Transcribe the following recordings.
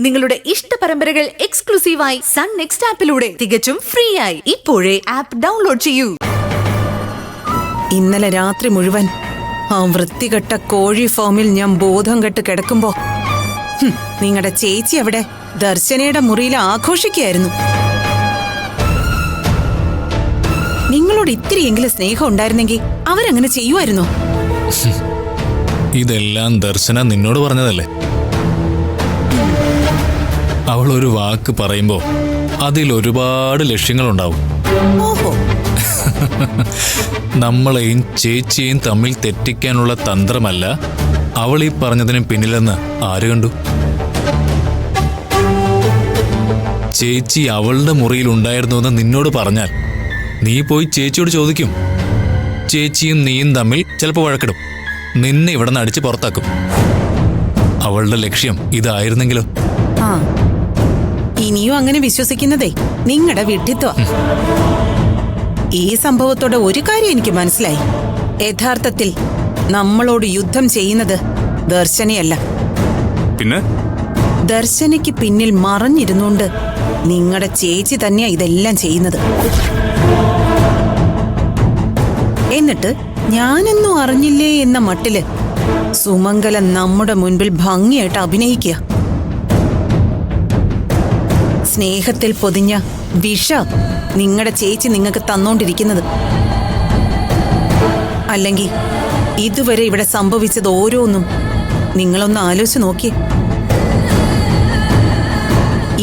നിങ്ങളുടെ ഇഷ്ട പരമ്പരകൾ എക്സ്ക്ലൂസീവായി സൺ നെക്സ്റ്റ് ആപ്പിലൂടെ തികച്ചും ഫ്രീ ആയി ഇപ്പോഴേ ആപ്പ് ഡൗൺലോഡ് ചെയ്യൂ. ഇന്നലെ രാത്രി മുഴുവൻ ആ വൃത്തികെട്ട കോഴി ഫാമിൽ ഞാൻ ബോധം കെട്ട് കിടക്കുമ്പോ നിങ്ങളുടെ ചേച്ചി അവിടെ ദർശനയുടെ മുറിയിൽ ആഘോഷിക്കുകയായിരുന്നു. നിങ്ങളോട് ഇത്തിരിയെങ്കിലും സ്നേഹം ഉണ്ടായിരുന്നെങ്കിൽ അവരങ്ങനെ ചെയ്യുമായിരുന്നോ? ഇതെല്ലാം ദർശന നിന്നോട് പറഞ്ഞതല്ലേ? അവൾ ഒരു വാക്ക് പറയുമ്പോ അതിൽ ഒരുപാട് ലക്ഷ്യങ്ങളുണ്ടാവും. ഓഹോ, നമ്മളെയും ചേച്ചിയെയും തമ്മിൽ തെറ്റിക്കാനുള്ള തന്ത്രമല്ല അവൾ ഈ പറഞ്ഞതിന് പിന്നിലെന്ന് ആര് കണ്ടു? ചേച്ചി അവളുടെ മുറിയിൽ ഉണ്ടായിരുന്നുവെന്ന് നിന്നോട് പറഞ്ഞാൽ നീ പോയി ചേച്ചിയോട് ചോദിക്കും. ചേച്ചിയും നീയും തമ്മിൽ ചിലപ്പോൾ വഴക്കിടും, നിന്നെ ഇവിടെ നിന്ന് അടിച്ച് പുറത്താക്കും. അവളുടെ ലക്ഷ്യം ഇതായിരുന്നെങ്കിലോ? ആ ഇനിയും അങ്ങനെ വിശ്വസിക്കുന്നതേ നിങ്ങളുടെ വിഡ്ഢിത്വ. ഈ സംഭവത്തോടെ ഒരു കാര്യം എനിക്ക് മനസ്സിലായി. യഥാർത്ഥത്തിൽ നമ്മളോട് യുദ്ധം ചെയ്യുന്നത് ദർശനയല്ല, പിന്നെ ദർശനയ്ക്ക് പിന്നിൽ മറഞ്ഞിരുന്നുകൊണ്ട് നിങ്ങളുടെ ചേച്ചി തന്നെയാ ഇതെല്ലാം ചെയ്യുന്നത്. എന്നിട്ട് ഞാനൊന്നും അറിഞ്ഞില്ലേ എന്ന മട്ടില് സുമംഗല നമ്മുടെ മുൻപിൽ ഭംഗിയായിട്ട് അഭിനയിക്കുക. സ്നേഹത്തിൽ പൊതിഞ്ഞ വിഷ നിങ്ങളുടെ ചേച്ചി നിങ്ങൾക്ക് തന്നോണ്ടിരിക്കുന്നത്. അല്ലെങ്കിൽ ഇതുവരെ ഇവിടെ സംഭവിച്ചത് ഓരോന്നും നിങ്ങളൊന്ന് ആലോചിച്ച് നോക്കി.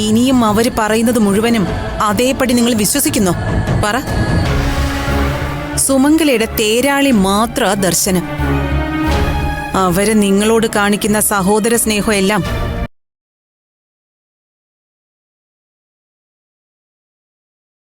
ഇനിയും അവര് പറയുന്നത് മുഴുവനും അതേപടി നിങ്ങൾ വിശ്വസിക്കുന്നോ? പറ. സുമംഗലയുടെ തേരാളി മാത്ര ദർശനം. അവര് നിങ്ങളോട് കാണിക്കുന്ന സഹോദര സ്നേഹം എല്ലാം